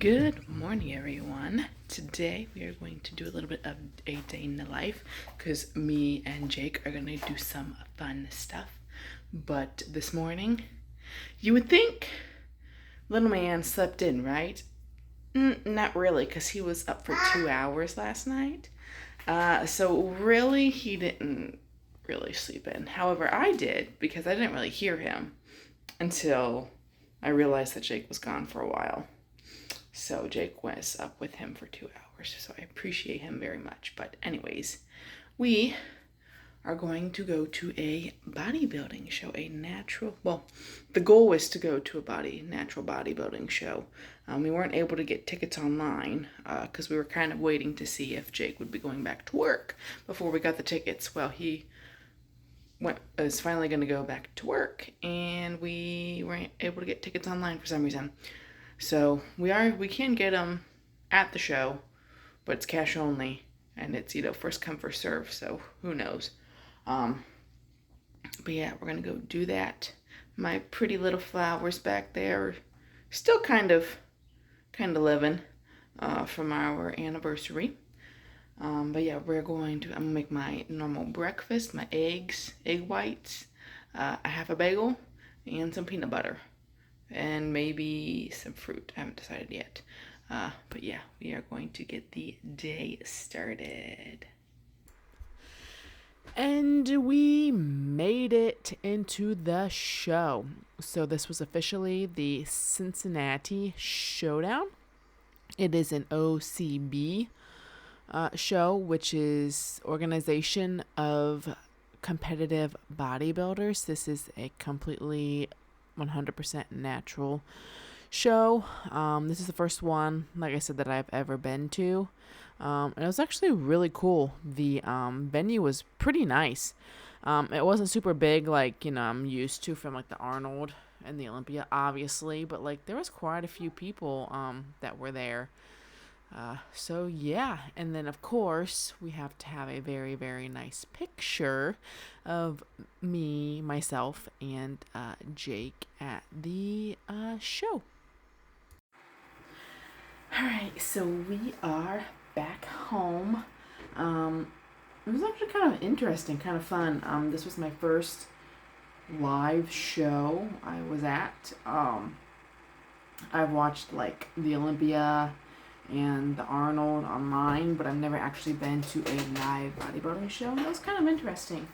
Good morning, everyone. Today we are going to do a little bit of a day in the life because me and Jake are going to do some fun stuff. But this morning, you would think little man slept in, right? Not really, because he was up for 2 hours last night. So really, he didn't really sleep in. However, I did because I didn't really hear him until I realized that Jake was gone for a while. So Jake was up with him for 2 hours. So I appreciate him very much. But anyways, we are going to go to a bodybuilding show, the goal was to go to a natural bodybuilding show. We weren't able to get tickets online because we were kind of waiting to see if Jake would be going back to work before we got the tickets. Well, he was finally going to go back to work, and we weren't able to get tickets online for some reason. So we can get them at the show, but it's cash only, and it's first come first serve. So who knows? But yeah, we're gonna go do that. My pretty little flowers back there are still kind of living from our anniversary. But yeah, I'm gonna make my normal breakfast, my egg whites, a half a bagel, and some peanut butter. And maybe some fruit. I haven't decided yet. But yeah, we are going to get the day started. And we made it into the show. So this was officially the Cincinnati Showdown. It is an OCB show, which is Organization of Competitive Bodybuilders. This is a completely 100% natural show. This is the first one, like I said, that I've ever been to. And it was actually really cool. The venue was pretty nice. It wasn't super big like, I'm used to from like the Arnold and the Olympia, obviously, but like there was quite a few people that were there. So yeah, and then of course we have to have a very, very nice picture of myself, and Jake at the show. All right, so we are back home. It was actually kind of interesting, kind of fun. This was my first live show I was at. I've watched like the Olympia and the Arnold online, but I've never actually been to a live bodybuilding show. And that was kind of interesting.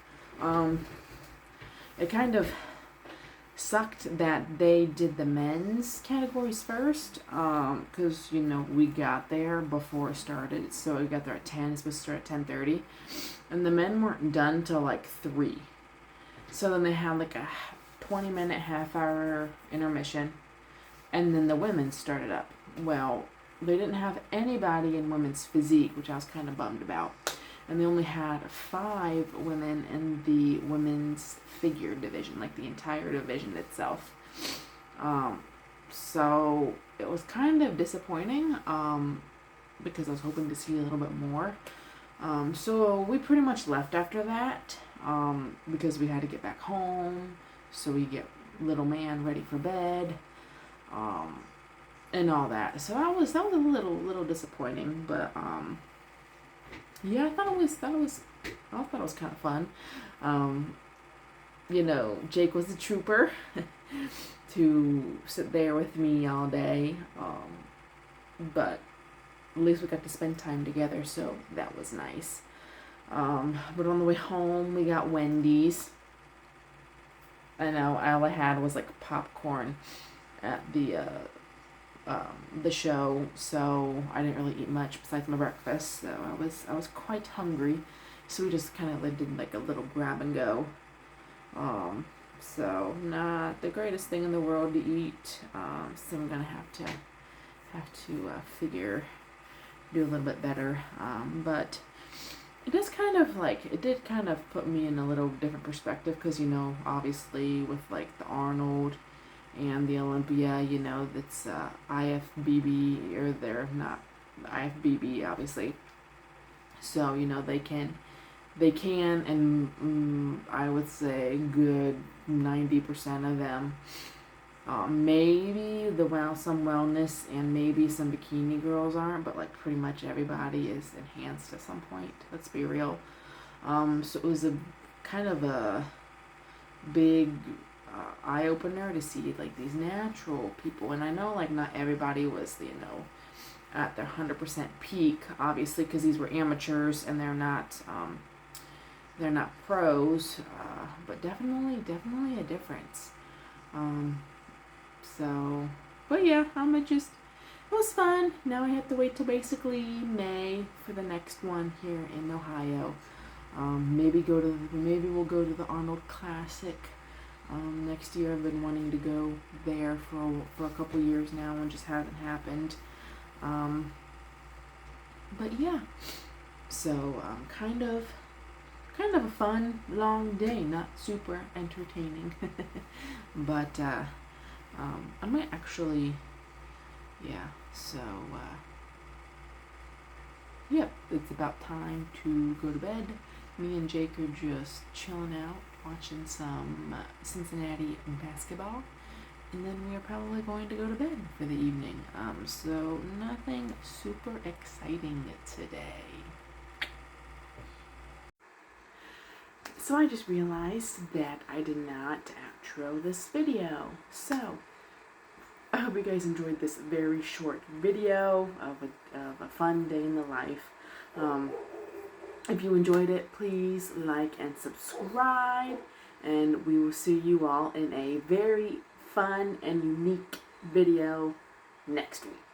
It kind of sucked that they did the men's categories first, because we got there before it started. So we got there at 10. It's supposed to start at 10:30, and the men weren't done till like 3. So then they had like a 20-minute, half-hour intermission, and then the women started up. Well, they didn't have anybody in women's physique, which I was kind of bummed about. And they only had 5 women in the women's figure division, like the entire division itself. So it was kind of disappointing, because I was hoping to see a little bit more. So we pretty much left after that, because we had to get back home. So we get little man ready for bed. And all that. So that was a little disappointing, but yeah, I thought it was kind of fun. Jake was a trooper to sit there with me all day. But at least we got to spend time together, so that was nice. But on the way home, we got Wendy's. I know all I had was like popcorn at the show, so I didn't really eat much besides my breakfast. So I was quite hungry, so we just kind of did like a little grab and go. So not the greatest thing in the world to eat. So I'm gonna have to do a little bit better. But it did kind of put me in a little different perspective, because obviously with like the Arnold and the Olympia, that's IFBB, or they're not IFBB, obviously. So they can, and I would say good 90% of them Maybe some wellness and maybe some bikini girls aren't, but like pretty much everybody is enhanced at some point. Let's be real. So it was a kind of a big eye opener to see like these natural people, and I know like not everybody was at their 100% peak, obviously, because these were amateurs and they're not pros, but definitely a difference. So, but yeah, it was fun. Now I have to wait till basically May for the next one here in Ohio. Maybe we'll go to the Arnold Classic next year. I've been wanting to go there for a couple years now and just hasn't happened. But yeah, so kind of a fun long day, not super entertaining, but I might actually, yeah. So yep, it's about time to go to bed. Me and Jake are just chilling out, watching some Cincinnati basketball, and then we are probably going to go to bed for the evening. So nothing super exciting today. So I just realized that I did not outro this video. So I hope you guys enjoyed this very short video of a fun day in the life. If you enjoyed it, please like and subscribe, and we will see you all in a very fun and unique video next week.